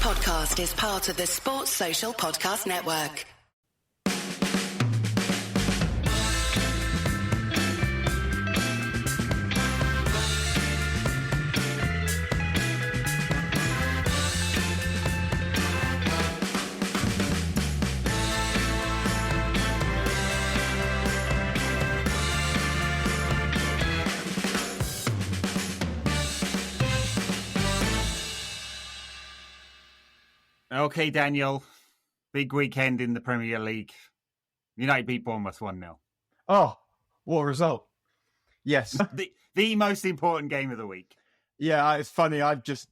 podcast is part of the Sports Social Podcast Network. Okay, Daniel. Big weekend in the Premier League. United beat Bournemouth 1-0. Oh, what a result. Yes. the most important game of the week. Yeah, it's funny. We're just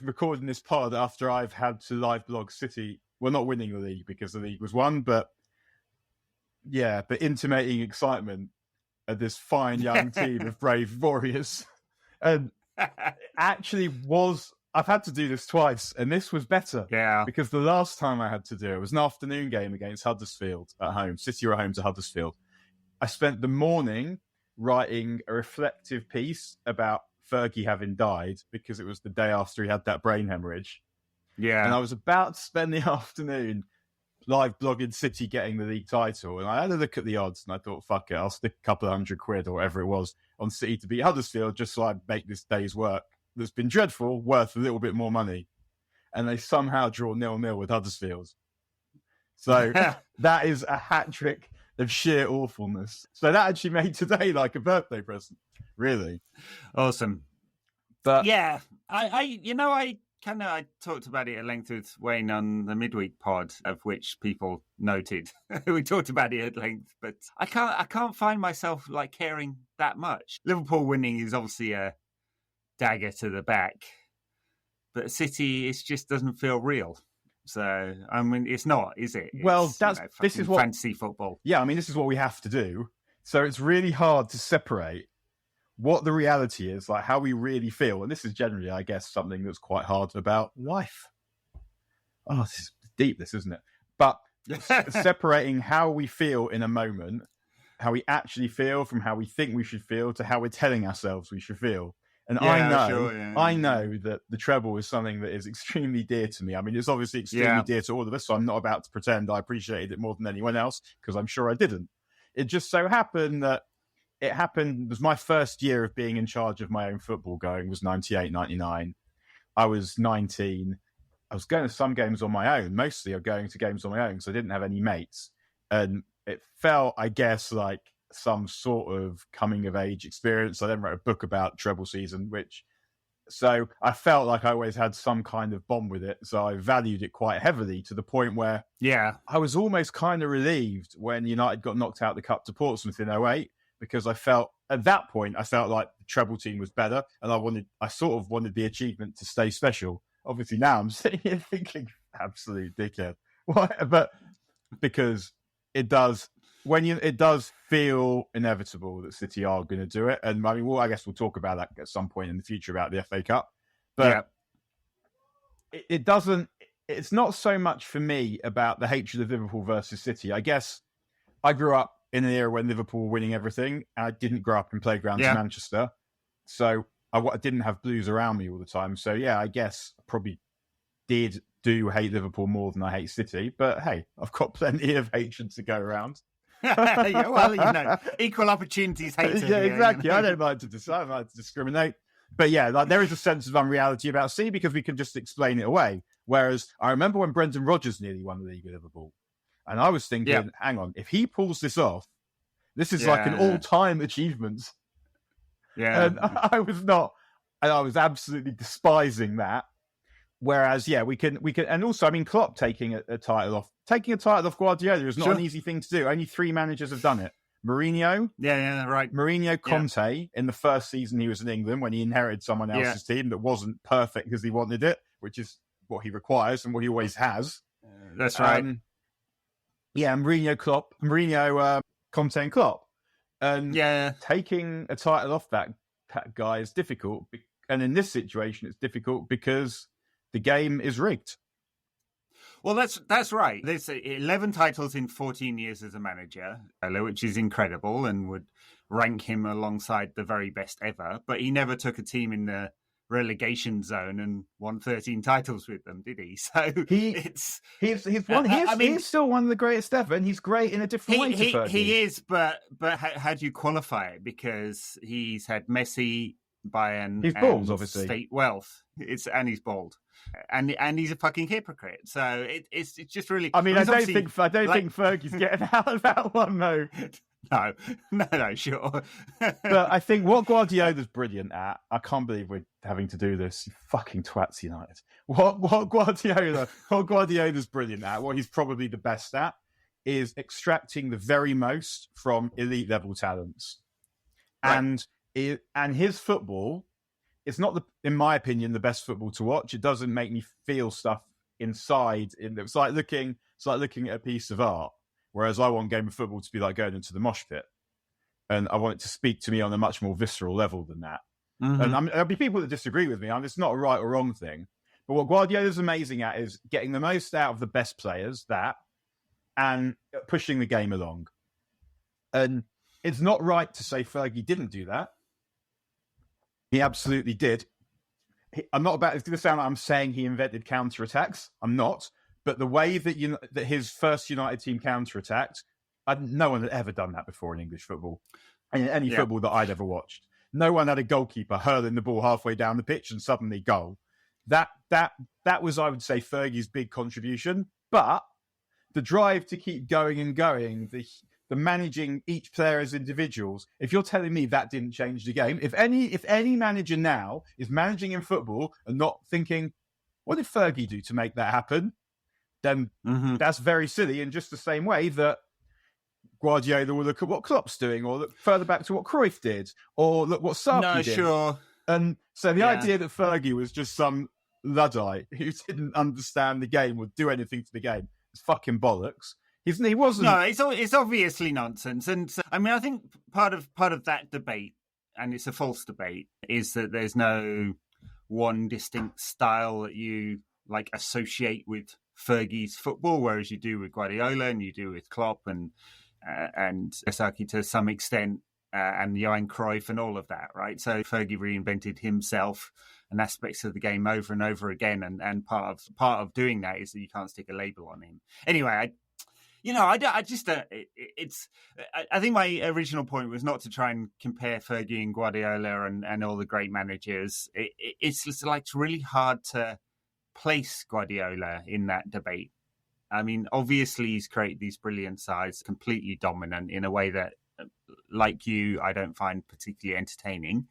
recording this pod after I've had to live blog City. Well, not winning the league because the league was won, but intimating excitement at this fine young team of brave warriors. And actually I've had to do this twice, and this was better. Yeah. Because the last time I had to do it was an afternoon game against Huddersfield at home. City were at home to Huddersfield. I spent the morning writing a reflective piece about Fergie having died because it was the day after he had that brain hemorrhage. Yeah. And I was about to spend the afternoon live blogging City getting the league title. And I had a look at the odds and I thought, fuck it, I'll stick a couple of £100 or whatever it was on City to beat Huddersfield just so I make this day's work that's been dreadful worth a little bit more money. And they somehow draw 0-0 with Huddersfield. So that is a hat trick of sheer awfulness. So that actually made today like a birthday present. Really. Awesome. But yeah, I talked about it at length with Wayne on the midweek pod, of which people noted. We talked about it at length, but I can't find myself like caring that much. Liverpool winning is obviously a dagger to the back, but City just doesn't feel real. So I mean, it's not, is it? Well, this is what fantasy football. Yeah, I mean, this is what we have to do. So it's really hard to separate what the reality is, like how we really feel, and this is generally, I guess, something that's quite hard about life. Oh, this is deep, this, isn't it? But separating how we feel in a moment, how we actually feel, from how we think we should feel to how we're telling ourselves we should feel. And I know that the treble is something that is extremely dear to me. I mean, it's obviously extremely dear to all of us, so I'm not about to pretend I appreciated it more than anyone else, because I'm sure I didn't. It just so happened that it was my first year of being in charge of my own football going, was 98, 99. I was 19. I was going to some games on my own. Mostly I'm going to games on my own because I didn't have any mates. And it felt, I guess, like some sort of coming of age experience. I then wrote a book about treble season, so I felt like I always had some kind of bond with it. So I valued it quite heavily to the point where I was almost kind of relieved when United got knocked out the cup to Portsmouth in 08, because at that point I felt like the treble team was better, and I sort of wanted the achievement to stay special. Obviously now I'm sitting here thinking, absolute dickhead. Why? But because it does feel inevitable that City are going to do it. And I mean, I guess we'll talk about that at some point in the future about the FA Cup. But it's not so much for me about the hatred of Liverpool versus City. I guess I grew up in an era when Liverpool were winning everything. And I didn't grow up in playgrounds in Manchester. So I didn't have blues around me all the time. So yeah, I guess I probably do hate Liverpool more than I hate City. But hey, I've got plenty of hatred to go around. Yeah, well, equal opportunities haters. Yeah, exactly. I don't like to discriminate. But yeah, like, there is a sense of unreality about City because we can just explain it away. Whereas I remember when Brendan Rodgers nearly won the league with Liverpool. And I was thinking, hang on, if he pulls this off, this is like an all-time achievement. Yeah. And I was absolutely despising that. Whereas, we can, and also, I mean, Klopp taking a title off Guardiola is not an easy thing to do. Only 3 managers have done it. Mourinho. Right. Mourinho, Conte, in the first season he was in England when he inherited someone else's team that wasn't perfect because he wanted it, which is what he requires and what he always has. That's right. Mourinho, Conte and Klopp. And taking a title off that guy is difficult. And in this situation, it's difficult because the game is rigged. Well, that's right. There's 11 titles in 14 years as a manager, which is incredible and would rank him alongside the very best ever. But he never took a team in the relegation zone and won 13 titles with them, did he? So he's still one of the greatest ever, and he's great in a different way to Fergie. He is, but how do you qualify it? Because he's had Messi, Bayern, he's bald, obviously, state wealth. And he's bald, and he's a fucking hypocrite. So it's just really. I don't think Fergie's getting out of that one, though. No, sure. But I think what Guardiola's brilliant at, I can't believe we're having to do this, you fucking twats United. What Guardiola's brilliant at, what he's probably the best at, is extracting the very most from elite level talents. Right. And his football, it's not, in my opinion, the best football to watch. It doesn't make me feel stuff inside. It's like looking at a piece of art. Whereas I want game of football to be like going into the mosh pit. And I want it to speak to me on a much more visceral level than that. Mm-hmm. And there'll be people that disagree with me. It's not a right or wrong thing. But what Guardiola's amazing at is getting the most out of the best players, and pushing the game along. And it's not right to say Fergie didn't do that. He absolutely did. It's going to sound like I'm saying he invented counter-attacks. I'm not. But the way that his first United team counter-attacked, no one had ever done that before in English football. And in any football that I'd ever watched. No one had a goalkeeper hurling the ball halfway down the pitch and suddenly goal. That was, I would say, Fergie's big contribution. But the drive to keep going and going, the managing each player as individuals, if you're telling me that didn't change the game, if any manager now is managing in football and not thinking, what did Fergie do to make that happen? Then that's very silly, in just the same way that Guardiola will look at what Klopp's doing, or look further back to what Cruyff did, or look what Sarki did. Sure. And so the idea that Fergie was just some Luddite who didn't understand the game or do anything to the game is fucking bollocks. He wasn't. No, it's obviously nonsense. And I think part of that debate, and it's a false debate, is that there's no one distinct style that you associate with Fergie's football, whereas you do with Guardiola and you do with Klopp and Sarki to some extent, and Johan Cruyff and all of that, right? So Fergie reinvented himself and aspects of the game over and over again, and part of doing that is that you can't stick a label on him. Anyway, I think my original point was not to try and compare Fergie and Guardiola and all the great managers. It's just it's really hard to place Guardiola in that debate. Obviously he's created these brilliant sides, completely dominant in a way that, like you, I don't find particularly entertaining.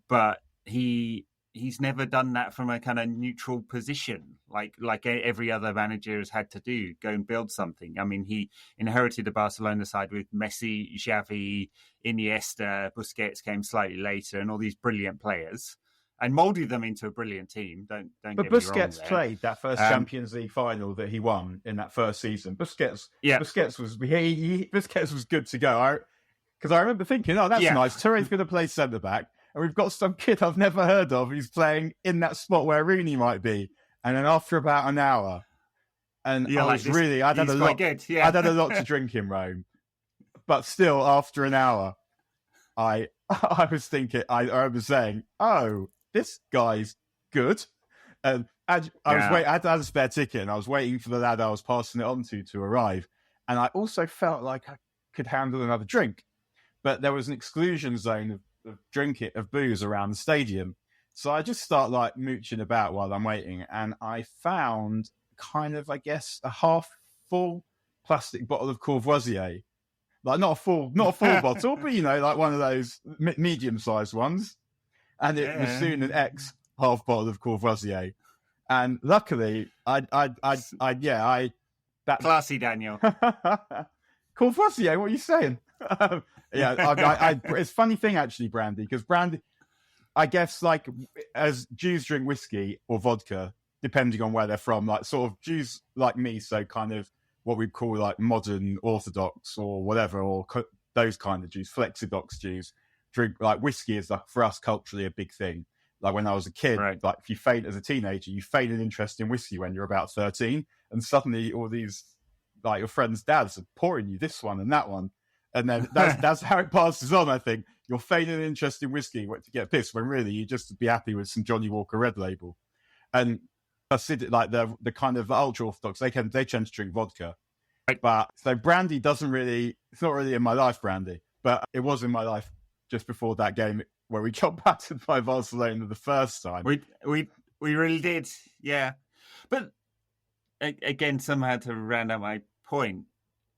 But he's never done that from a kind of neutral position, like every other manager has had to do, go and build something. He inherited a Barcelona side with Messi, Xavi, Iniesta, Busquets came slightly later, and all these brilliant players, and moulded them into a brilliant team. Don't get me wrong. But Busquets played that first Champions League final that he won in that first season. Busquets was good to go. Because I remember thinking, that's nice. Touré's going to play centre back, and we've got some kid I've never heard of who's playing in that spot where Rooney might be. And then after about an hour, and I'd had a lot to drink in Rome, but still after an hour, I was thinking, I was saying, oh, this guy's good. And I had a spare ticket, and I was waiting for the lad I was passing it on to arrive. And I also felt like I could handle another drink. But there was an exclusion zone of booze around the stadium. So I just start mooching about while I'm waiting. And I found kind of, I guess, a half full plastic bottle of Courvoisier. Not a full bottle, but, one of those medium-sized ones. And it was soon an half bottle of Courvoisier. And luckily, classy, Daniel. Courvoisier, what are you saying? It's a funny thing, actually, Brandy, because I guess, as Jews drink whiskey or vodka, depending on where they're from, sort of Jews like me, so kind of what we'd call, modern Orthodox or whatever, or those kind of Jews, Flexodox Jews, drink, whiskey is, for us, culturally a big thing. When I was a kid, right. If you feign as a teenager, you feign an interest in whiskey when you're about 13, and suddenly all these, your friends' dads are pouring you this one and that one. And then that's how it passes on, I think. you're feigning an interest in whiskey to get pissed, when really you just be happy with some Johnny Walker Red Label. And like the kind of ultra orthodox, they tend to drink vodka. But so brandy it's not really in my life, brandy, but it was in my life just before that game where we got battered by Barcelona the first time. We really did, yeah. But again, somehow to round out my point,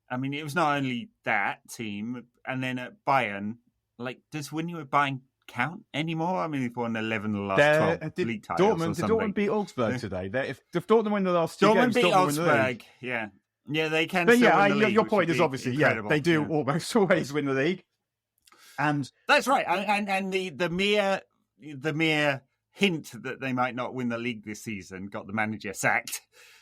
I mean, it was not only that team, and then at Bayern, like, does winning with Bayern count anymore? I mean, they've won 11 of the last 12 league titles. Did Dortmund beat Augsburg today? If Dortmund win the last two games, beat Dortmund win the Augsburg, league. Yeah, they can. But still win the league, your point is obviously, incredible. They do almost always win the league, and that's right. And the mere hint that they might not win the league this season got the manager sacked.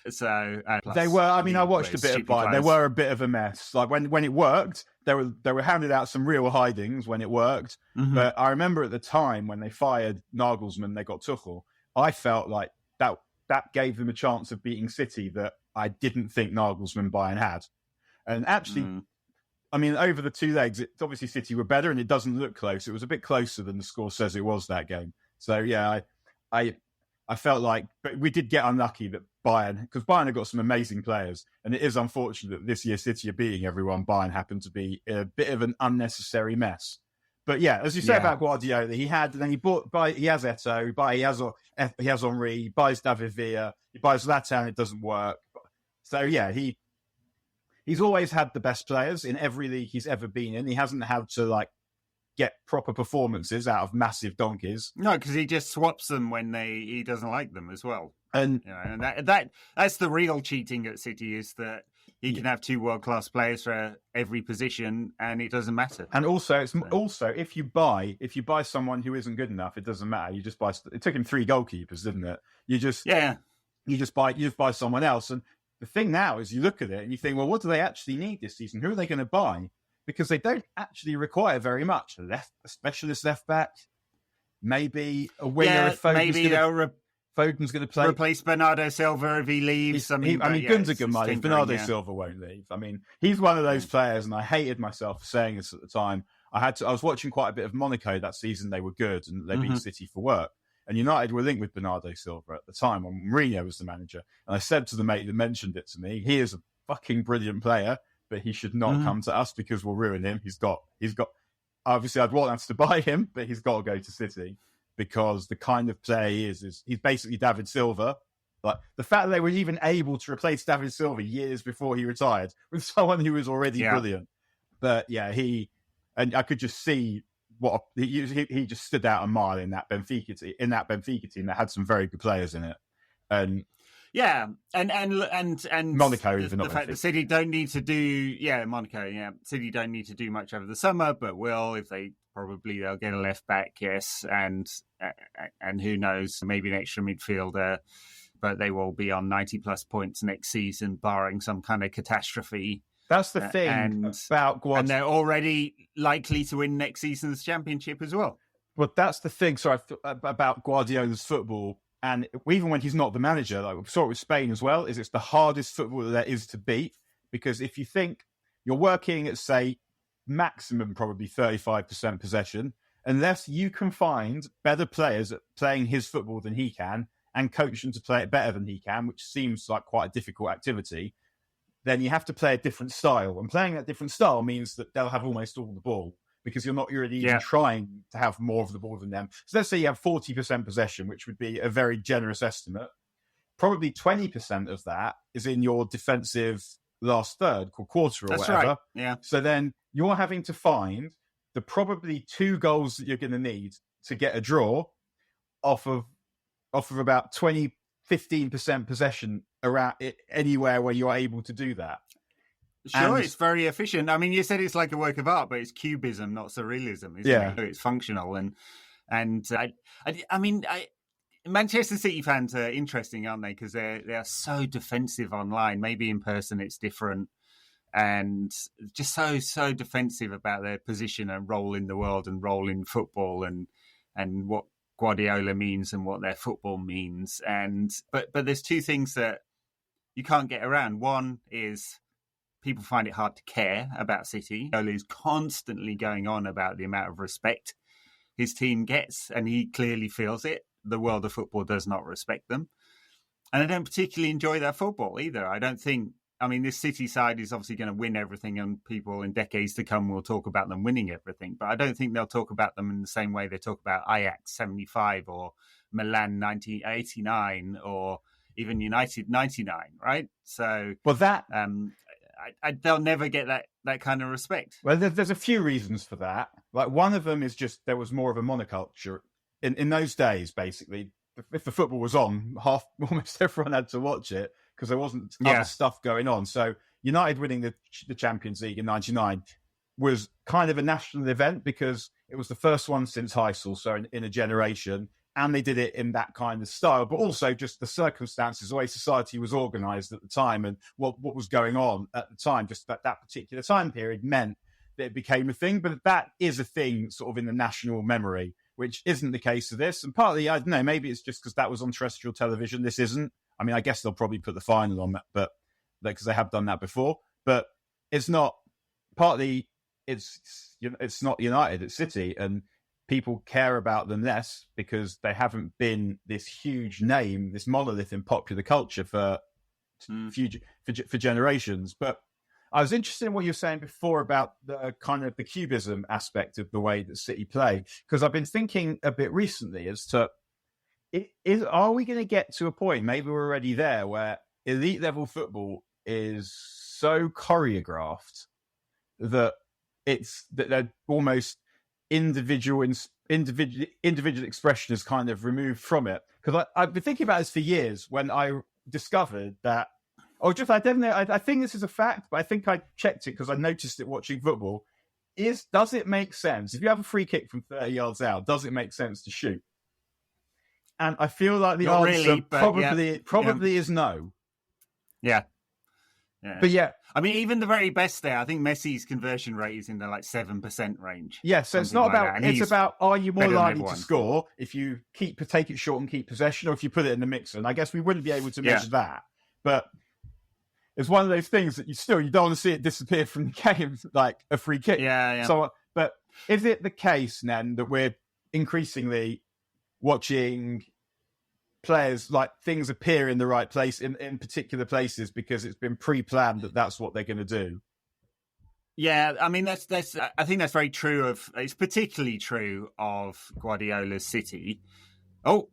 So they were. I mean, I watched a bit of Bayern. They were a bit of a mess. Like when it worked, they were handed out some real hidings when it worked. Mm-hmm. But I remember at the time when they fired Nagelsmann, they got Tuchel. I felt like that gave them a chance of beating City that I didn't think Nagelsmann Bayern had. And actually, I mean, over the two legs, it's obviously City were better, and it doesn't look close. It was a bit closer than the score says it was that game. So yeah, I felt like, but we did get unlucky that because Bayern have got some amazing players, and it is unfortunate that this year City are beating everyone. Bayern happened to be a bit of an unnecessary mess. But yeah, as you say about Guardiola, he has Eto'o, he has Henry, he buys David Villa, he buys Zlatan, it doesn't work. So yeah, he's always had the best players in every league he's ever been in. He hasn't had to get proper performances out of massive donkeys. No, because he just swaps them when he doesn't like them as well. And that's the real cheating at City, is that he can have two world-class players for every position, and it doesn't matter. And also, if you buy someone who isn't good enough, it doesn't matter. You just buy. It took him 3 goalkeepers, didn't it? You just buy someone else. And the thing now is, you look at it and you think, well, what do they actually need this season? Who are they going to buy? Because they don't actually require very much. A specialist left back, maybe a winger. If Foden's going to play. Replace Bernardo Silva if he leaves. Gundogan might leave. Bernardo Silva won't leave. I mean, he's one of those players, and I hated myself for saying this at the time. I was watching quite a bit of Monaco that season. They were good, and they beat City for work. And United were linked with Bernardo Silva at the time when Mourinho was the manager. And I said to the mate that mentioned it to me, he is a fucking brilliant player, but he should not come to us because we'll ruin him. He's got. Obviously, I'd want us to buy him, but he's got to go to City. Because the kind of player he is he's basically David Silva. Like, the fact that they were even able to replace David Silva years before he retired with someone who was already brilliant. But yeah, and I could just see what he just stood out a mile in that Benfica team that had some very good players in it. And yeah, and Monaco, even the fact that City don't need to do City don't need to do much over the summer, but will if they'll get a left back, yes, and who knows, maybe an extra midfielder, but they will be on 90+ points next season, barring some kind of catastrophe. That's the thing about Guardiola, and they're already likely to win next season's championship as well. But that's the thing. About Guardiola's football. And even when he's not the manager, like we saw it with Spain as well, it's the hardest football there is to beat. Because if you think you're working at, say, maximum probably 35% possession, unless you can find better players at playing his football than he can and coach them to play it better than he can, which seems like quite a difficult activity, then you have to play a different style. And playing that different style means that they'll have almost all the ball, because you're not really even trying to have more of the ball than them. So let's say you have 40% possession, which would be a very generous estimate. Probably 20% of that is in your defensive last third, called quarter or whatever. Right. Yeah. So then you're having to find the probably 2 goals that you're going to need to get a draw off of about 15% possession around anywhere where you're able to do that. Sure, it's very efficient. I mean, you said it's like a work of art, but it's Cubism, not Surrealism, isn't it? It's functional. And I mean, Manchester City fans are interesting, aren't they? Because they are so defensive online. Maybe in person it's different. And just so defensive about their position and role in the world and role in football and what Guardiola means and what their football means. But there's 2 things that you can't get around. One is people find it hard to care about City. Ole is constantly going on about the amount of respect his team gets, and he clearly feels it. The world of football does not respect them. And I don't particularly enjoy their football either. I don't think, I mean, this City side is obviously going to win everything, and people in decades to come will talk about them winning everything. But I don't think they'll talk about them in the same way they talk about Ajax 75 or Milan 1989 or even United 99, right? So, well, that they'll never get that kind of respect. Well, there's a few reasons for that. Like, one of them is just there was more of a monoculture in those days. Basically, if the football was on, almost everyone had to watch it because there wasn't other stuff going on. So United winning the Champions League in '99 was kind of a national event because it was the first one since Heysel, so in a generation. And they did it in that kind of style, but also just the circumstances, the way society was organised at the time and what was going on at the time, just that particular time period meant that it became a thing. But that is a thing sort of in the national memory, which isn't the case of this. And partly, I don't know, maybe it's just because that was on terrestrial television. This isn't. I mean, I guess they'll probably put the final on that, but because they have done that before. But it's not, partly it's not United, it's City. And people care about them less because they haven't been this huge name, this monolith in popular culture for generations. But I was interested in what you were saying before about the kind of the Cubism aspect of the way that City play, because I've been thinking a bit recently as to, are we going to get to a point, maybe we're already there, where elite level football is so choreographed that they're almost individual expression is kind of removed from it? Because I've been thinking about this for years when I discovered that, I think this is a fact, but I think I checked it because I noticed it watching football. Does it make sense? If you have a free kick from 30 yards out, does it make sense to shoot? And I feel like the Not answer really, probably is no. Yeah. But yeah, I mean, even the very best there, I think Messi's conversion rate is in the 7% range. Yeah, so it's not about, it's about, are you more likely to score if you take it short and keep possession, or if you put it in the mixer? And I guess we wouldn't be able to measure that. But it's one of those things that you don't want to see it disappear from the game, like a free kick. Yeah. So, but is it the case then that we're increasingly watching players, like, things appear in the right place in particular places because it's been pre-planned that that's what they're going to do? Yeah, I mean, that's I think that's very true it's particularly true of Guardiola's City. Oh,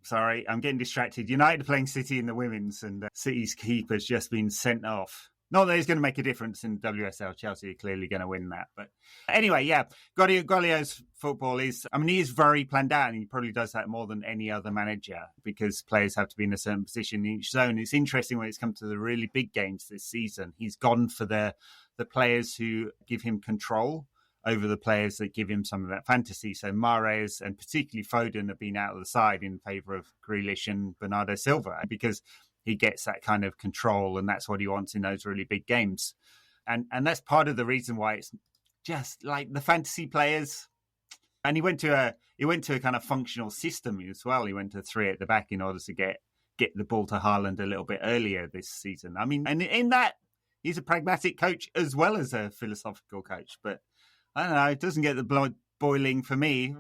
sorry, I'm getting distracted. United are playing City in the women's, and City's keeper's just been sent off. Not that it's going to make a difference in WSL. Chelsea are clearly going to win that. But anyway, yeah, Guardiola's football he is very planned out, and he probably does that more than any other manager because players have to be in a certain position in each zone. It's interesting when it's come to the really big games this season. He's gone for the players who give him control over the players that give him some of that fantasy. So Mahrez and particularly Foden have been out of the side in favour of Grealish and Bernardo Silva because he gets that kind of control, and that's what he wants in those really big games. And that's part of the reason why it's just like the fantasy players. And he went to a kind of functional system as well. He went to 3 at the back in order to get the ball to Haaland a little bit earlier this season. I mean, and in that, he's a pragmatic coach as well as a philosophical coach. But I don't know, it doesn't get the blood boiling for me.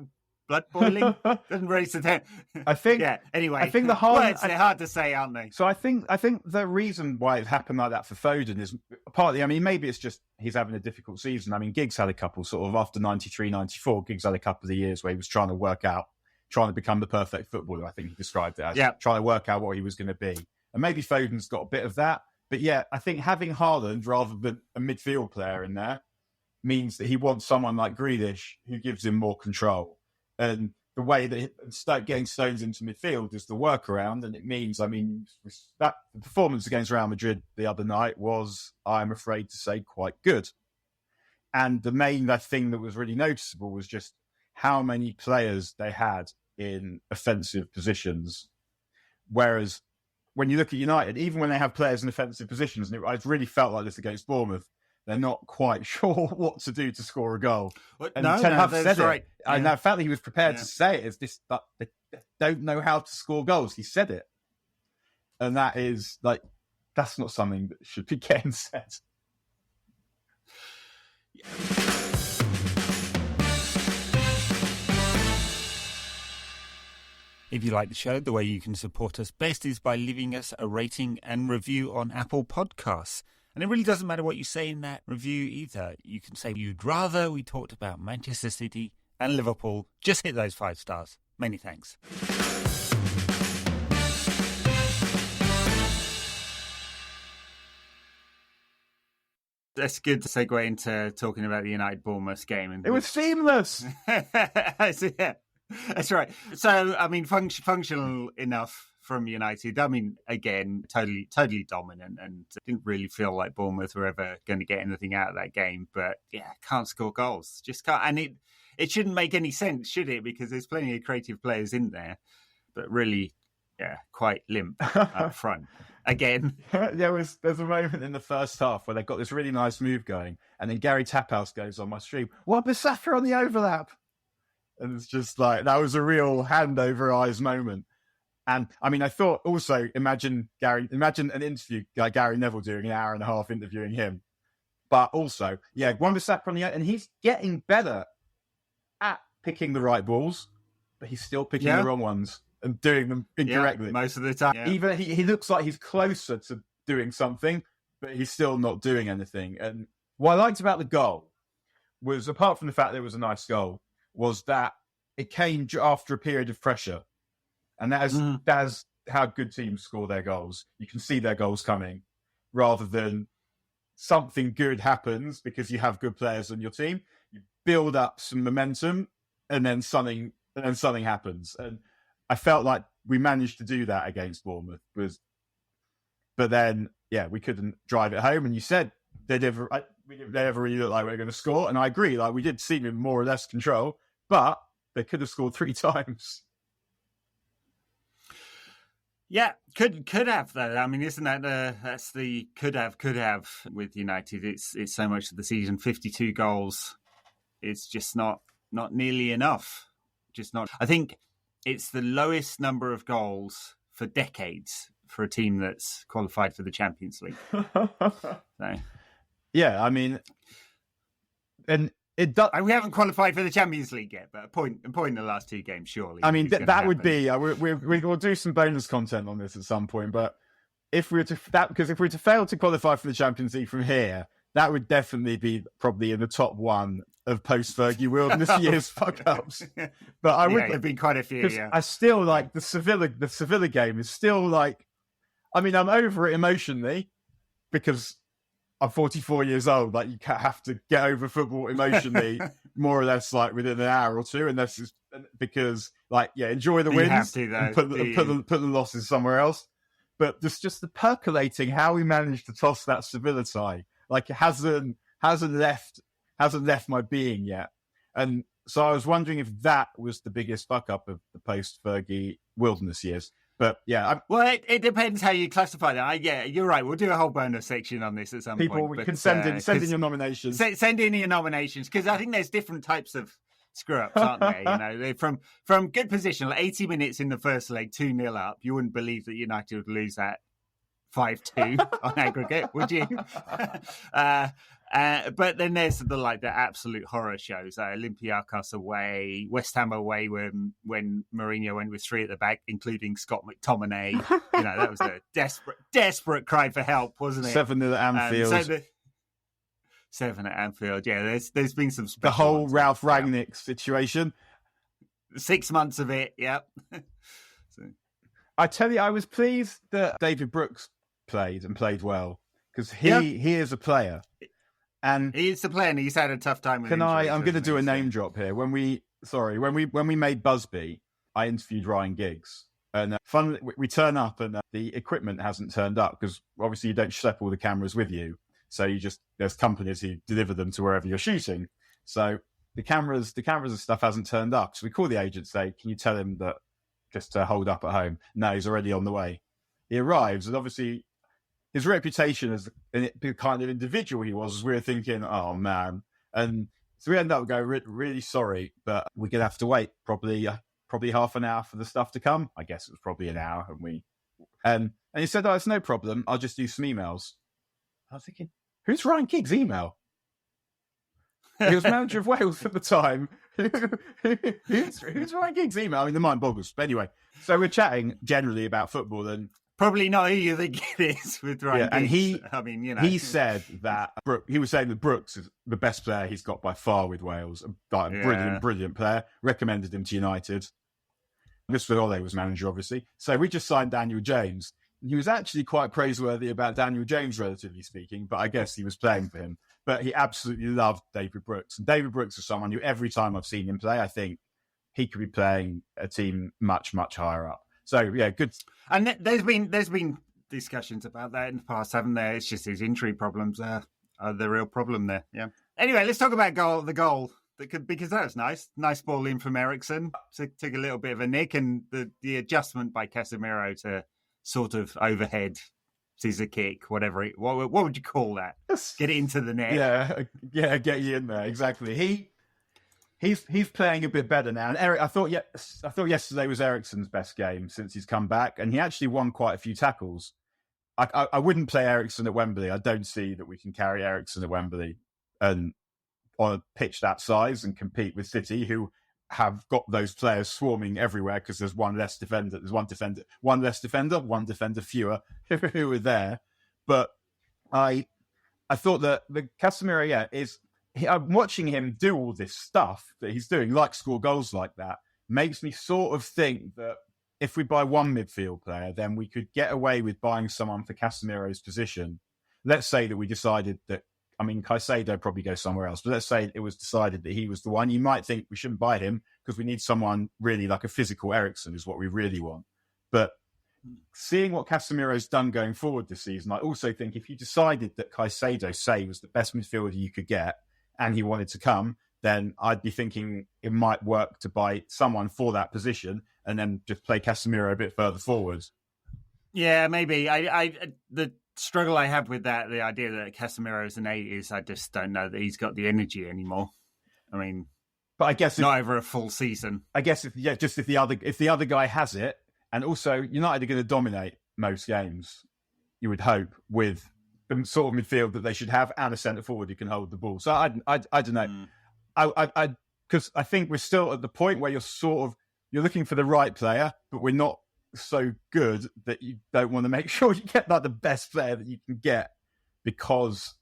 Blood boiling doesn't raise the temp. I think. Yeah. Anyway, I think the words they're hard to say, aren't they? So I think the reason why it happened like that for Foden is partly. I mean, maybe it's just he's having a difficult season. I mean, Giggs had a couple sort of after 93, 94. Giggs had a couple of years where he was trying to become the perfect footballer. I think he described it as trying to work out what he was going to be. And maybe Foden's got a bit of that. But yeah, I think having Haaland rather than a midfield player in there means that he wants someone like Grealish who gives him more control. And the way that getting Stones into midfield is the workaround. And it means, I mean, that the performance against Real Madrid the other night was, I'm afraid to say, quite good. And the main thing that was really noticeable was just how many players they had in offensive positions. Whereas when you look at United, even when they have players in offensive positions, and I really felt like this against Bournemouth, they're not quite sure what to do to score a goal. And Ten Hag said it. Right. Yeah. And the fact that he was prepared to say it is this: that they don't know how to score goals. He said it, and that is that's not something that should be getting said. If you like the show, the way you can support us best is by leaving us a rating and review on Apple Podcasts. And it really doesn't matter what you say in that review either. You can say you'd rather we talked about Manchester City and Liverpool. Just hit those 5 stars. Many thanks. That's good to segue into talking about the United Bournemouth game. It was seamless. Yeah. That's right. So, I mean, functional enough from United. I mean, again, totally dominant, and didn't really feel like Bournemouth were ever going to get anything out of that game. But yeah, can't score goals. Just can't. And it shouldn't make any sense, should it? Because there's plenty of creative players in there, but really, yeah, quite limp up front. Again, there's a moment in the first half where they've got this really nice move going, and then Gary Taphouse goes on my stream, "What Bissaka on the overlap?" And it's just like, that was a real hand over eyes moment. And I mean, I thought also, imagine an interview like Gary Neville doing an hour and a half interviewing him. But also, yeah, Wan-Bissaka on the, and he's getting better at picking the right balls, but he's still picking the wrong ones and doing them incorrectly. Most of the time. Yeah. Even he looks like he's closer to doing something, but he's still not doing anything. And what I liked about the goal was, apart from the fact that it was a nice goal, was that it came after a period of pressure. And that's how good teams score their goals. You can see their goals coming, rather than something good happens because you have good players on your team. You build up some momentum, and then something happens. And I felt like we managed to do that against Bournemouth. But then, yeah, we couldn't drive it home. And you said they never really looked like we were going to score. And I agree, like we did seem in more or less control, but they could have scored 3 times. Yeah, could have though. I mean, isn't that that's the could have with United? It's so much of the season. 52 goals. It's just not nearly enough. Just not. I think it's the lowest number of goals for decades for a team that's qualified for the Champions League. So. Yeah, I mean, and it does. We haven't qualified for the Champions League yet, but a point in the last 2 games, surely. I mean, that would be. We'll do some bonus content on this at some point. But if we were to fail to qualify for the Champions League from here, that would definitely be probably in the top 1 of post-Fergie Wilderness years fuck-ups. But I would. There've been quite a few. Yeah. I still like the Sevilla game is still like. I mean, I'm over it emotionally because I'm 44 years old. Like, you have to get over football emotionally, more or less, like within an hour or two, and that's just because, like, yeah, enjoy the wins, have to, though, and put the losses somewhere else. But just the percolating how we managed to toss that Sevilla tie, like, it hasn't left my being yet. And so I was wondering if that was the biggest fuck up of the post Fergie Wilderness years. But yeah, it depends how you classify that. Yeah, you're right. We'll do a whole bonus section on this at some point. People can send in your nominations. Send in your nominations, because I think there's different types of screw ups, aren't there? You know, they're from good position, like 80 minutes in the first leg, 2-0 up. You wouldn't believe that United would lose that 5-2 on aggregate, would you? But then there's the absolute horror shows, Olympiacos away, West Ham away when Mourinho went with 3 at the back, including Scott McTominay. You know, that was a desperate cry for help, wasn't it? 7-0 at Anfield. 7 at Anfield. Yeah, there's been some special the whole ones. Ralph Rangnick situation. 6 months of it. Yep. I tell you, I was pleased that David Brooks played well, because he is a player. And he is a player, and he's had a tough time with injuries. I'm going to do a name drop here. When we made Busby, I interviewed Ryan Giggs. And we turn up, and the equipment hasn't turned up, because obviously you don't schlep all the cameras with you. So there's companies who deliver them to wherever you're shooting. So the cameras and stuff hasn't turned up. So we call the agent, say, can you tell him that just to hold up at home? No, he's already on the way. He arrives, and obviously his reputation as the kind of individual he was, we were thinking, oh man. And so we ended up going, really sorry, but we're going to have to wait probably half an hour for the stuff to come. I guess it was probably an hour. And he said, oh, it's no problem. I'll just do some emails. I was thinking, who's Ryan Giggs' email? He was manager of Wales at the time. Who's writing Giggs' email? I mean, the mind boggles. But anyway, so we're chatting generally about football, and probably not who you think it is with Ryan and Giggs. I mean, he said that he was saying that Brooks is the best player he's got by far with Wales. Like a brilliant player. Recommended him to United. This was Ole was manager, obviously. So we just signed Daniel James. He was actually quite praiseworthy about Daniel James, relatively speaking, but I guess he was playing for him. But he absolutely loved David Brooks. And David Brooks is someone who every time I've seen him play, I think he could be playing a team much, much higher up. So, yeah, good. And there's been discussions about that in the past, haven't there? It's just his injury problems are the real problem there. Yeah. Anyway, let's talk about the goal. Because that was nice. Nice ball in from Ericsson. Took a little bit of a nick, and the adjustment by Casemiro to sort of overhead scissor kick, whatever. What would you call that? Get it into the net. Yeah, get you in there. Exactly. He's playing a bit better now. And I thought yesterday was Ericsson's best game since he's come back, and he actually won quite a few tackles. I wouldn't play Ericsson at Wembley. I don't see that we can carry Ericsson at Wembley and on a pitch that size and compete with City, who have got those players swarming everywhere because there's one less defender. There's one defender fewer who are there. But I thought that the Casemiro, I'm watching him do all this stuff that he's doing, like score goals like that, makes me sort of think that if we buy one midfield player, then we could get away with buying someone for Casemiro's position. Let's say that we decided that, Caicedo probably goes somewhere else, but let's say it was decided that he was the one. You might think we shouldn't buy him because we need someone really like a physical Ericsson is what we really want. But seeing what Casemiro's done going forward this season, I also think if you decided that Caicedo, say, was the best midfielder you could get and he wanted to come, then I'd be thinking it might work to buy someone for that position and then just play Casemiro a bit further forward. Yeah, maybe. The struggle I have with that, the idea that Casemiro is an 8 is I just don't know that he's got the energy anymore. I mean, but I guess not over a full season. I guess if the other guy has it, and also United are going to dominate most games, you would hope, with the sort of midfield that they should have and a centre forward who can hold the ball. So I don't know. Because I think we're still at the point where you're looking for the right player, but we're not so good that you don't want to make sure you get like the best player that you can get, because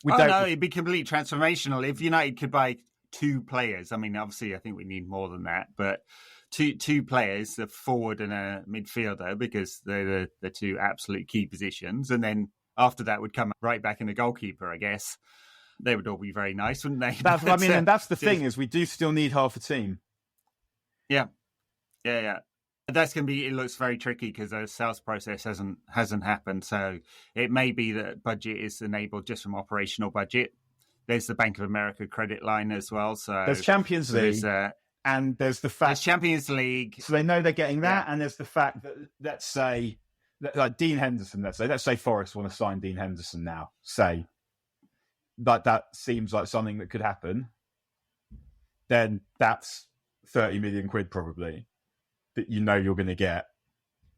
it'd be completely transformational if United could buy 2 players. I mean, obviously I think we need more than that, but two players, a forward and a midfielder, because they're the 2 absolute key positions, and then after that would come right back in the goalkeeper, I guess. They would all be very nice, wouldn't they? And that's the thing, is we do still need half a team. Yeah. That's going to be. It looks very tricky because the sales process hasn't happened. So it may be that budget is enabled just from operational budget. There's the Bank of America credit line as well. So there's Champions League, and there's the fact there's Champions League. So they know they're getting that, and there's the fact that let's say like Dean Henderson. Let's say Forest want to sign Dean Henderson now. Say that seems like something that could happen. Then that's 30 million quid probably that you're going to get.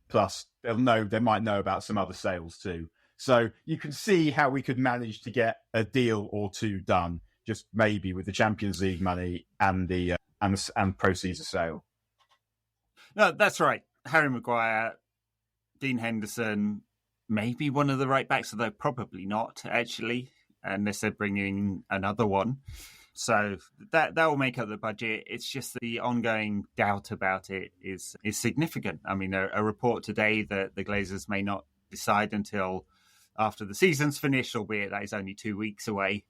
Plus, they might know about some other sales too. So you can see how we could manage to get a deal or 2 done, just maybe with the Champions League money and the and proceeds of sale. No, that's right. Harry Maguire, Dean Henderson, maybe one of the right backs, although probably not actually, unless they're bringing another one. So that will make up the budget. It's just the ongoing doubt about it is significant. I mean, a report today that the Glazers may not decide until after the season's finished, albeit that is only 2 weeks away.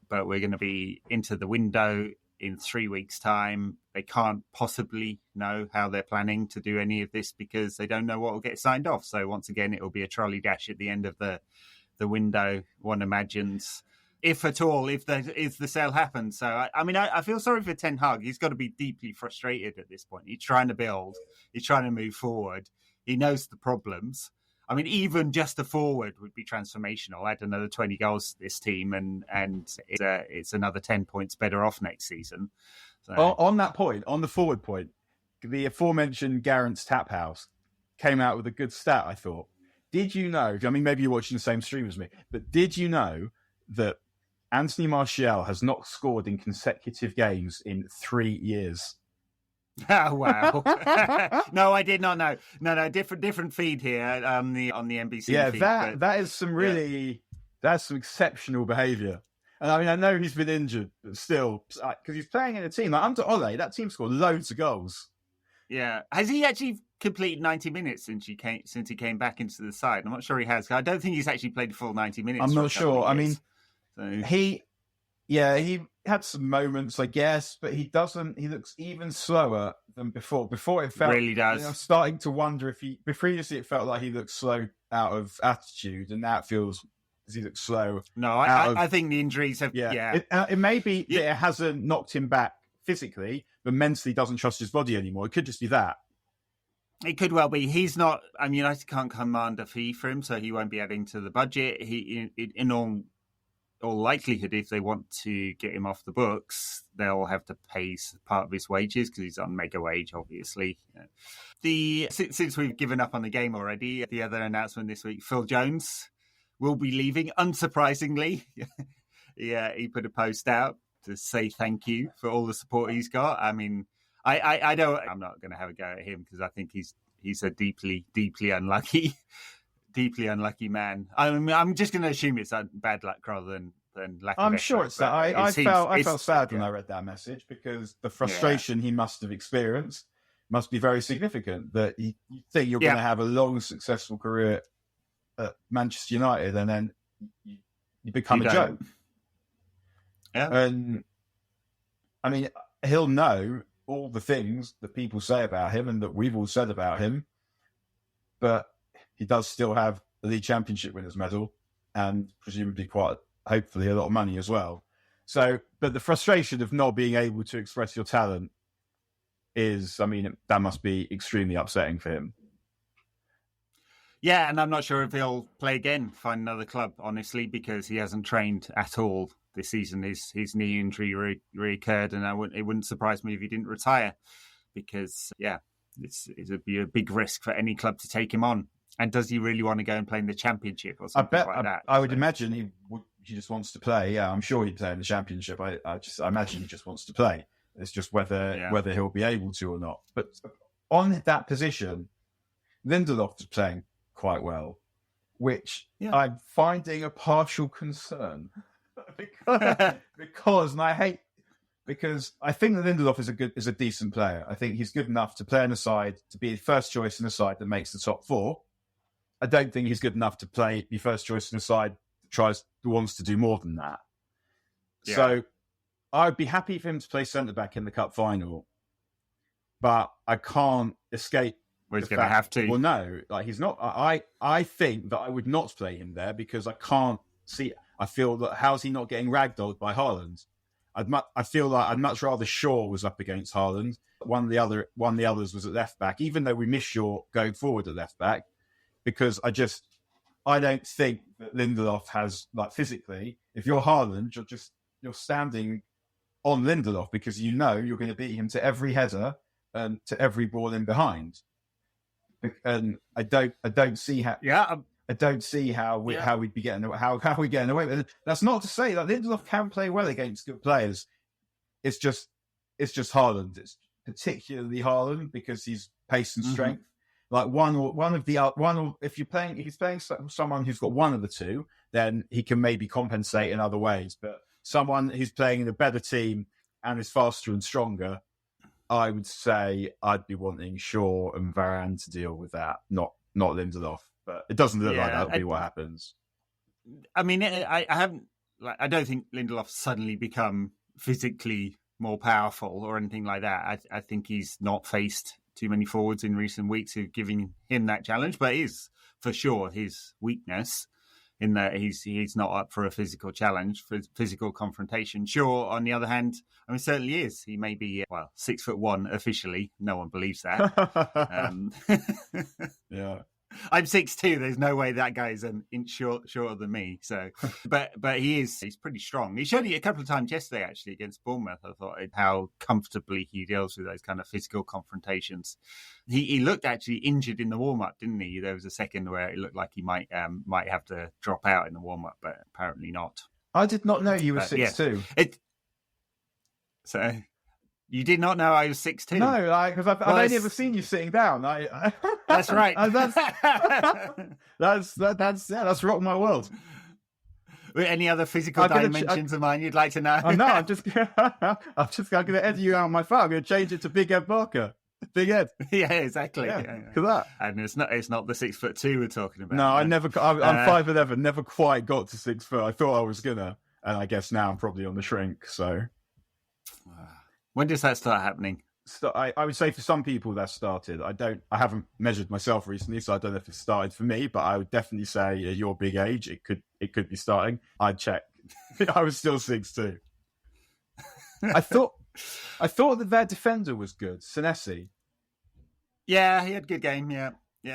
But we're going to be into the window in 3 weeks' time. They can't possibly know how they're planning to do any of this because they don't know what will get signed off. So once again, it will be a trolley dash at the end of the window, one imagines. If at all, if the sale happens. So, I feel sorry for Ten Hag. He's got to be deeply frustrated at this point. He's trying to build. He's trying to move forward. He knows the problems. I mean, even just a forward would be transformational. Add another 20 goals to this team, and it's another 10 points better off next season. So. On that point, on the forward point, the aforementioned Garant's Tap House came out with a good stat, I thought. Did you know, maybe you're watching the same stream as me, but did you know that Anthony Martial has not scored in consecutive games in 3 years. Oh wow! No, I did not know. No, different feed here on the NBC. Yeah, feed, that is some really that's some exceptional behaviour. And I mean, I know he's been injured, but still, because he's playing in a team like under Ole, that team scored loads of goals. Yeah, has he actually completed 90 minutes since he came back into the side? I'm not sure he has. I don't think he's actually played a full 90 minutes. I'm not sure. I mean, so... he had some moments, I guess, but he doesn't. He looks even slower than before. Before it felt really does. I'm starting to wonder if previously it felt like he looked slow out of attitude, and now it feels as he looks slow. No, I think the injuries have. Yeah. It may be that it hasn't knocked him back physically, but mentally doesn't trust his body anymore. It could just be that. It could well be. He's not. I mean, United can't command a fee for him, so he won't be adding to the budget. He, in all likelihood, if they want to get him off the books, they'll have to pay part of his wages because he's on mega wage, obviously. Since we've given up on the game already, the other announcement this week, Phil Jones will be leaving, unsurprisingly. He put a post out to say thank you for all the support he's got. I mean, I'm not going to have a go at him because I think he's a deeply unlucky man. I'm just going to assume it's bad luck rather than lack of effort. I'm sure it's that. I felt sad when I read that message because the frustration he must have experienced must be very significant. That you think you're going to have a long, successful career at Manchester United and then you become a joke. Yeah. And I mean, he'll know all the things that people say about him and that we've all said about him, but he does still have the League Championship winners' medal and presumably hopefully a lot of money as well. So, but the frustration of not being able to express your talent that must be extremely upsetting for him. Yeah, and I'm not sure if he'll play again, find another club, honestly, because he hasn't trained at all this season. His knee injury reoccurred, and it wouldn't surprise me if he didn't retire because, it'd be a big risk for any club to take him on. And does he really want to go and play in the Championship or something like that? I would imagine he just wants to play. Yeah, I'm sure he'd play in the Championship. I imagine he just wants to play. It's just whether he'll be able to or not. But on that position, Lindelof is playing quite well, which I'm finding a partial concern because I think that Lindelof is a decent player. I think he's good enough to play in a side, to be first choice in a side that makes the top four. I don't think he's good enough to be first choice in a side that wants to do more than that. Yeah. So I'd be happy for him to play centre back in the cup final, but I can't escape. Well, he's going to have to. Well, no, he's not. I think that I would not play him there because I can't see. I feel that how's he not getting ragdolled by Haaland? I feel like I'd much rather Shaw was up against Haaland. One of the others was at left back, even though we miss Shaw going forward at left back, because I don't think that Lindelof has physically. If you're Haaland, you're standing on Lindelof because you know you're going to beat him to every header and to every ball in behind. And I don't see how. Yeah. I don't see how we'd be getting how we getting away with it. That's not to say that Lindelof can play well against good players. It's just Haaland. It's particularly Haaland because he's pace and strength. Mm-hmm. If he's playing someone who's got one of the two, then he can maybe compensate in other ways. But someone who's playing in a better team and is faster and stronger, I would say I'd be wanting Shaw and Varane to deal with that, not Lindelof. But it doesn't look like that'll be what happens. I mean, I don't think Lindelof suddenly become physically more powerful or anything like that. I think he's not faced too many forwards in recent weeks who've given him that challenge, but it is for sure his weakness in that he's not up for a physical challenge, for physical confrontation. Shaw, on the other hand, certainly is. He may be 6'1" officially. No one believes that. Yeah. I'm 6'2". There's no way that guy's an inch shorter than me. So, but he's pretty strong. He showed it a couple of times yesterday, actually, against Bournemouth. I thought how comfortably he deals with those kind of physical confrontations. He looked actually injured in the warm-up, didn't he? There was a second where it looked like he might have to drop out in the warm-up, but apparently not. I did not know you were Yeah. 6'2". So you did not know I was 6'2"? No, because I've only ever seen you sitting down. That's right. That's rocked my world. Any other physical dimensions of mine you'd like to know? No, I'm going to edit you out on my phone. I'm going to change it to Big Ed Barker. Big Ed. Yeah, exactly. Yeah. Yeah. Look at that. And it's not the 6'2" we're talking about. No, I'm 5'11", never quite got to 6 foot. I thought I was gonna, and I guess now I'm probably on the shrink. So, when does that start happening? I would say for some people that started. I haven't measured myself recently, so I don't know if it started for me. But I would definitely say at your big age, it could be starting. I'd check. I was still 6'2". I thought that their defender was good, Senesi. Yeah, he had a good game. Yeah.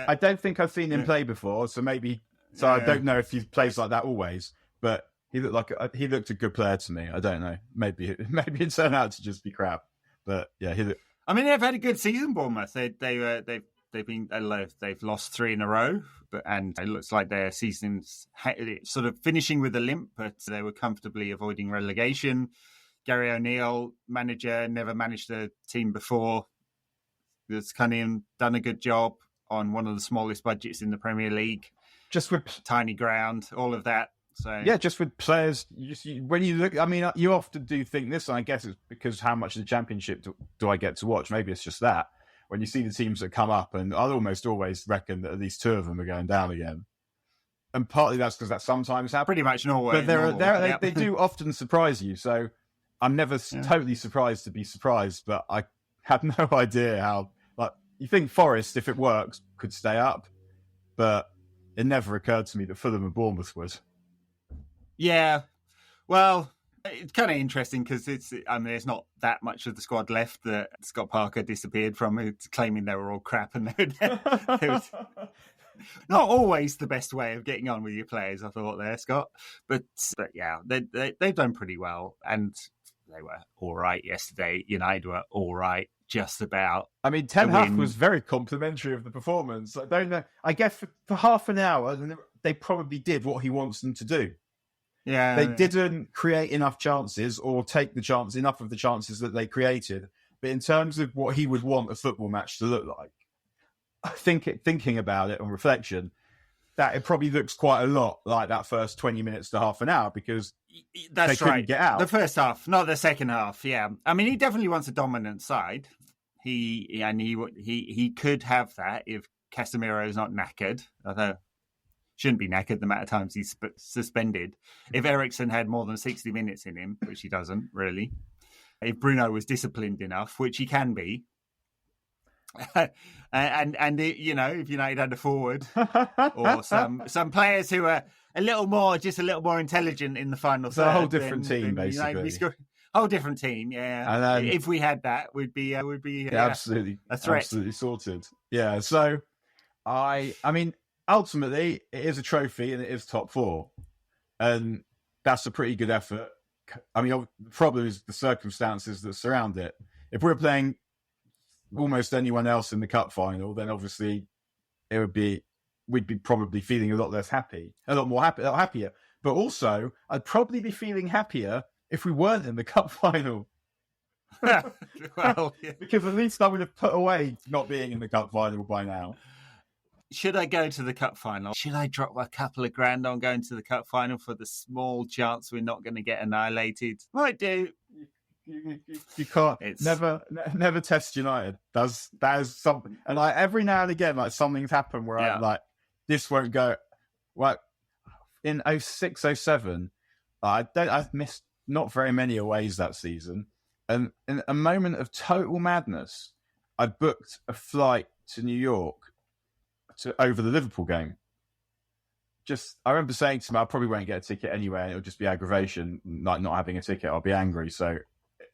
I don't think I've seen him play before, so maybe. So I don't know if he plays like that always. But he looked a good player to me. I don't know. Maybe it turned out to just be crap. But yeah, I mean, they've had a good season, Bournemouth. They've lost 3 in a row, and it looks like their season's sort of finishing with a limp. But they were comfortably avoiding relegation. Gary O'Neill, manager, never managed a team before. That's kind of done a good job on one of the smallest budgets in the Premier League. Just with tiny ground, all of that. So yeah, just with players. When you look, I mean, you often do think this, and I guess it's because how much of the Championship do I get to watch? Maybe it's just that. When you see the teams that come up, and I'll almost always reckon that at least 2 of them are going down again. And partly that's because that sometimes happens. Pretty much Norway. But they do often surprise you. So I'm never totally surprised to be surprised, but I had no idea how. Like, you think Forest, if it works, could stay up, but it never occurred to me that Fulham and Bournemouth would. Yeah, well, it's kind of interesting because there's not that much of the squad left that Scott Parker disappeared from. It's claiming they were all crap, and it was not always the best way of getting on with your players. I thought there, Scott, but yeah, they've done pretty well, and they were all right yesterday. United were all right, just about. I mean, Ten Hag was very complimentary of the performance. I don't know. I guess for half an hour, they probably did what he wants them to do. Yeah, they didn't create enough chances or take enough of the chances that they created. But in terms of what he would want a football match to look like, I think thinking about it on reflection, that it probably looks quite a lot like that first 20 minutes to half an hour because they couldn't get out. The first half, not the second half. Yeah, I mean, he definitely wants a dominant side. He could have that if Casemiro's not knackered, although shouldn't be knackered the amount of times he's suspended. If Eriksen had more than 60 minutes in him, which he doesn't really. If Bruno was disciplined enough, which he can be. and if United had a forward or some players who are a little more intelligent in the final third. It's a whole different team, basically. Whole different team, yeah. And if we had that, we'd be absolutely a threat. Absolutely sorted. Yeah. So I mean, ultimately, it is a trophy and it is top 4, and that's a pretty good effort. I mean, the problem is the circumstances that surround it. If we're playing almost anyone else in the cup final, then obviously we'd be probably feeling a lot happier. But also, I'd probably be feeling happier if we weren't in the cup final. Well, yeah. Because at least I would have put away not being in the cup final by now. Should I go to the cup final? Should I drop a couple of grand on going to the cup final for the small chance we're not going to get annihilated? Might do. You can't. Never test United. That is something. And every now and again, something's happened where I'm like, this won't go. Well, in 06, 07, I've missed not very many aways that season. And in a moment of total madness, I booked a flight to New York over the Liverpool game. I remember saying to him, I probably won't get a ticket anyway, and it'll just be aggravation, like not having a ticket. I'll be angry. So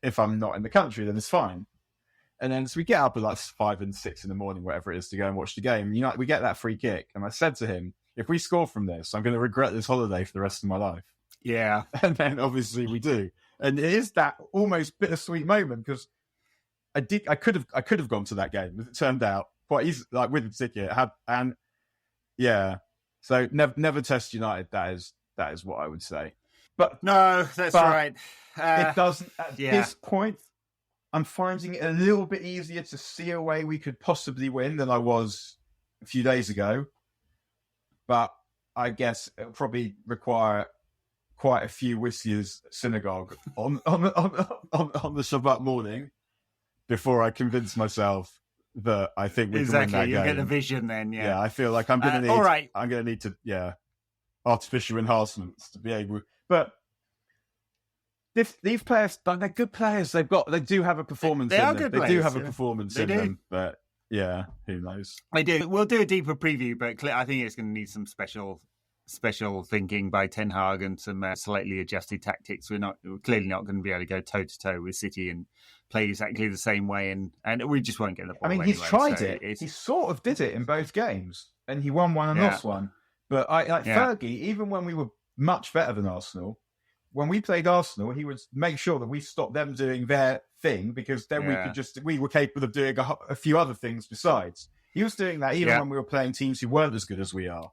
if I'm not in the country, then it's fine. And then so we get up at 5 and 6 in the morning, whatever it is, to go and watch the game. We get that free kick. And I said to him, if we score from this, I'm going to regret this holiday for the rest of my life. Yeah. And then obviously we do. And it is that almost bittersweet moment because I could have gone to that game. As it turned out, quite easy, with the ticket. So never test United. That is what I would say. But No, that's right. It doesn't. At yeah. this point, I'm finding it a little bit easier to see a way we could possibly win than I was a few days ago. But I guess it'll probably require quite a few whiskies synagogue on the Shabbat morning before I convince myself that I think we can win that game. You'll get the vision then, Yeah, I feel like I'm going to need. All right. I'm going to need to, artificial enhancements to be able. But these players, they're good players. They do have a performance. They in are them. good They players, do have a yeah. performance They in do. them. But yeah, who knows? They do. We'll do a deeper preview, but I think it's going to need some special thinking by Ten Hag and some slightly adjusted tactics. We're clearly not going to be able to go toe to toe with City and play exactly the same way, and we just won't get the ball. I mean, anyway, he's tried so it. He sort of did it in both games, and he won one and lost one. But Fergie, even when we were much better than Arsenal, when we played Arsenal, he would make sure that we stopped them doing their thing, because then we were capable of doing a few other things besides. He was doing that even when we were playing teams who weren't as good as we are.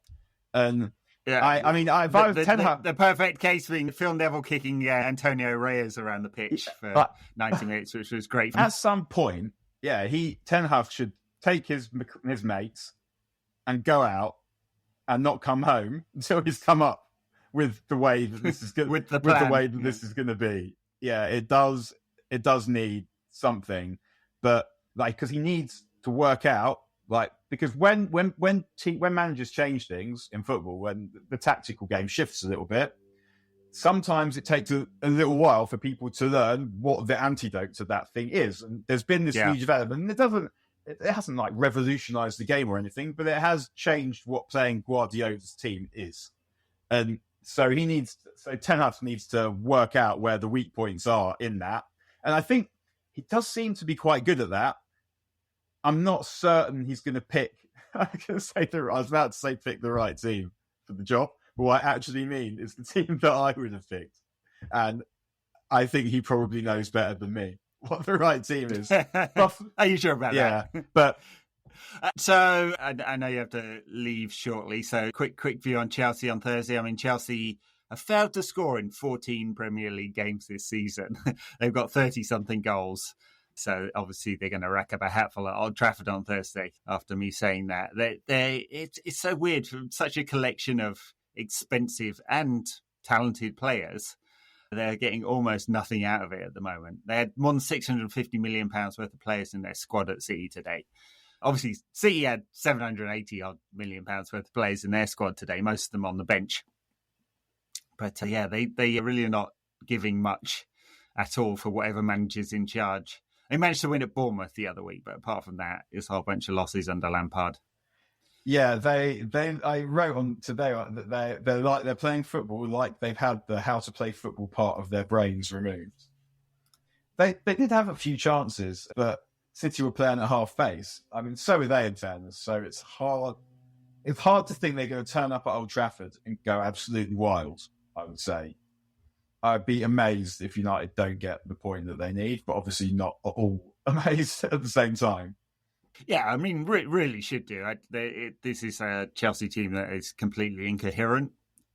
And the perfect case being Phil Neville kicking Antonio Reyes around the pitch for 90 minutes, which was great. At some point, Ten Hag should take his mates and go out and not come home until he's come up with the way that this is going this is going to be. Yeah, it does need something, but because he needs to work out. Because when managers change things in football, when the tactical game shifts a little bit, sometimes it takes a little while for people to learn what the antidote to that thing is. And there's been this huge development. And it hasn't revolutionized the game or anything, but it has changed what playing Guardiola's team is. And so Ten Hag needs to work out where the weak points are in that. And I think he does seem to be quite good at that. I'm not certain he's going to pick. I was about to say pick the right team for the job, but what I actually mean is the team that I would have picked, and I think he probably knows better than me what the right team is. Are you sure about that? Yeah, but so I know you have to leave shortly. So quick view on Chelsea on Thursday. I mean, Chelsea have failed to score in 14 Premier League games this season. They've got 30-something goals. So obviously they're going to rack up a hatful at Old Trafford on Thursday. After me saying that, it's so weird from such a collection of expensive and talented players. They're getting almost nothing out of it at the moment. They had more than £650 million worth of players in their squad at City today. Obviously, City had £780 million worth of players in their squad today, most of them on the bench. But they really are not giving much at all for whatever manager's in charge. They managed to win at Bournemouth the other week, but apart from that, it's a whole bunch of losses under Lampard. Yeah, I wrote on today that they're playing football like they've had the how to play football part of their brains removed. They did have a few chances, but City were playing at half pace. I mean, so were they in fairness. So it's hard to think they're going to turn up at Old Trafford and go absolutely wild, I would say. I'd be amazed if United don't get the point that they need, but obviously not all amazed at the same time. Yeah, I mean, really should do. This is a Chelsea team that is completely incoherent.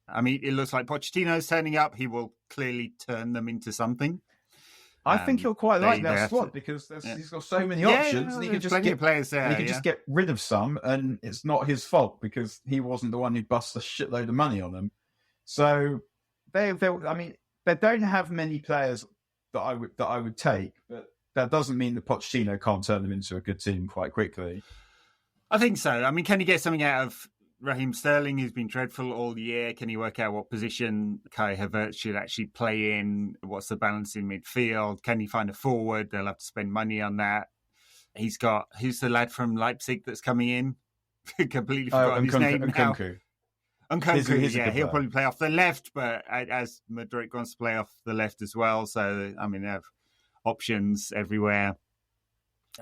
I mean, it looks like Pochettino's turning up. He will clearly turn them into something. I think he'll quite like that squad because he's got so many options. And he can just get players there. He can just get rid of some, and it's not his fault because he wasn't the one who bust a shitload of money on them. So they don't have many players that I would take, but that doesn't mean that Pochettino can't turn them into a good team quite quickly. I think so. I mean, can he get something out of Raheem Sterling, who's been dreadful all year? Can he work out what position Kai Havertz should actually play in? What's the balance in midfield? Can he find a forward? They'll have to spend money on that. He's got, who's the lad from Leipzig that's coming in? Completely forgot his name now. Nkunku, he'll probably play off the left, but as Madrid wants to play off the left as well. So, I mean, they have options everywhere.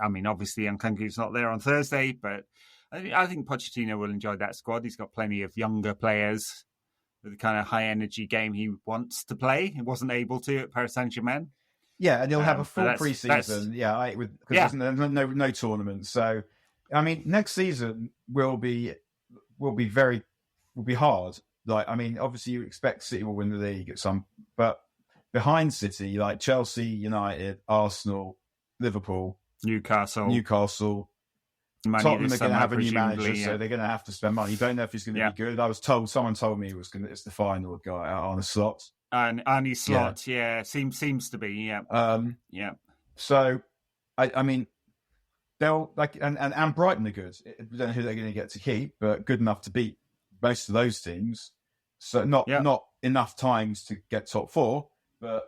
I mean, obviously, Nkunku's not there on Thursday, but I think Pochettino will enjoy that squad. He's got plenty of younger players with the kind of high-energy game he wants to play. He wasn't able to at Paris Saint-Germain. Yeah, and he'll have a full pre-season. Because there's no tournament. So, I mean, next season will be hard Like, I mean, obviously you expect City will win the league at some, but behind City, like Chelsea, United, Arsenal, Liverpool, Newcastle, Tottenham are going to have a new manager, yeah. so they're going to have to spend money. You don't know if he's going to be good. Someone told me it's the final guy out on a slot. And Arnie Slot, yeah, seems to be, yeah. So, I mean, they'll like, and Brighton are good. I don't know who they're going to get to keep, but good enough to beat most of those teams. So not enough times to get top 4, but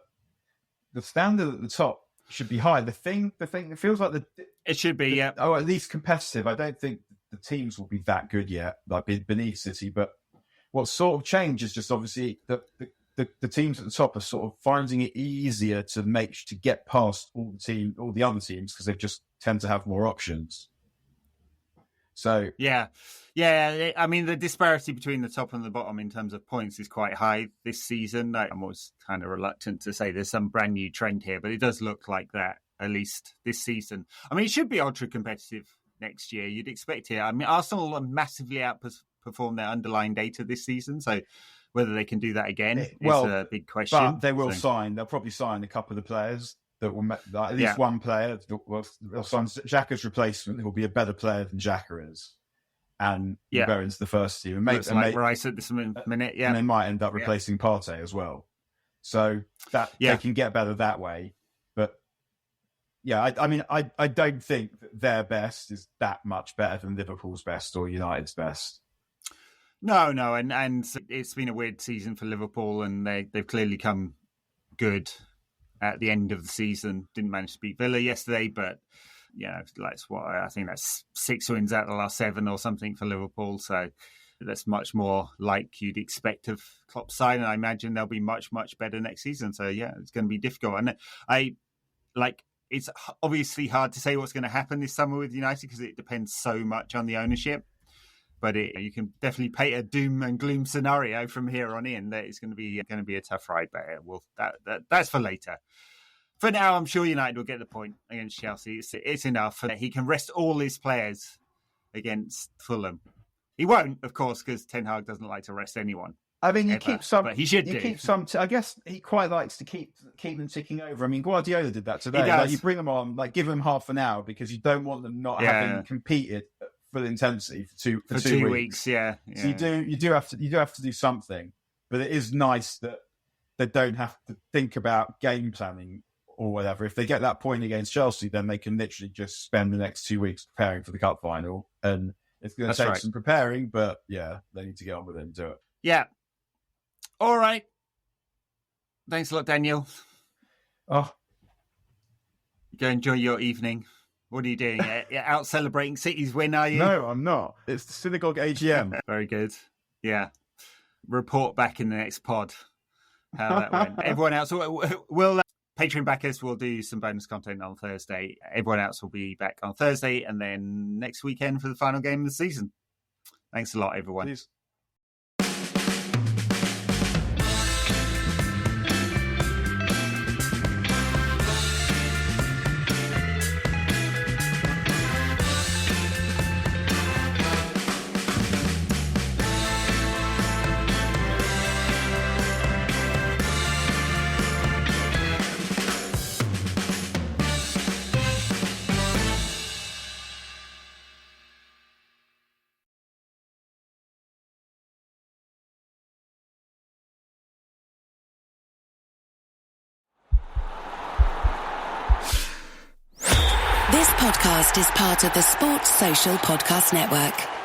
the standard at the top should be high. The thing it feels like it should be, yeah. Oh, at least competitive. I don't think the teams will be that good yet, like beneath City. But what sort of changed is just obviously the teams at the top are sort of finding it easier to get past all the other teams because they just tend to have more options. So yeah. I mean, the disparity between the top and the bottom in terms of points is quite high this season. I'm always kind of reluctant to say there's some brand new trend here, but it does look like that at least this season. I mean, it should be ultra competitive next year. You'd expect it. I mean, Arsenal massively outperformed their underlying data this season, so whether they can do that again is a big question. But they will sign. They'll probably sign a couple of the players that will at least one player. They'll sign Xhaka's replacement, who will be a better player than Xhaka is, and go into the first team. And Rice at this minute, and they might end up replacing Partey as well. So that they can get better that way. But I don't think that their best is that much better than Liverpool's best or United's best. No, and it's been a weird season for Liverpool, and they've clearly come good at the end of the season. Didn't manage to beat Villa yesterday, but I think that's 6 wins out of the last 7 or something for Liverpool. So that's much more like you'd expect of Klopp's side, and I imagine they'll be much, much better next season. So it's going to be difficult, and it's obviously hard to say what's going to happen this summer with United because it depends so much on the ownership. But you can definitely paint a doom and gloom scenario from here on in that it's going to be a tough ride. But that's for later. For now, I'm sure United will get the point against Chelsea. It's enough. He can rest all his players against Fulham. He won't, of course, because Ten Hag doesn't like to rest anyone. I mean, he keeps some. But he should do. Keep some. I guess he quite likes to keep them ticking over. I mean, Guardiola did that today. He does. You bring them on, give them half an hour because you don't want them not having competed at full intensity for 2 weeks. Yeah. So you do have to do something, but it is nice that they don't have to think about game planning or whatever. If they get that point against Chelsea, then they can literally just spend the next 2 weeks preparing for the cup final, and it's going to take some preparing. But they need to get on with it and do it. Yeah. All right. Thanks a lot, Daniel. Oh, go enjoy your evening. What are you doing? You're out celebrating City's win, are you? No, I'm not. It's the synagogue AGM. Very good. Yeah. Report back in the next pod how that went. Everyone else will Patreon backers will do some bonus content on Thursday. Everyone else will be back on Thursday and then next weekend for the final game of the season. Thanks a lot, everyone. Please. This podcast is part of the Sports Social Podcast Network.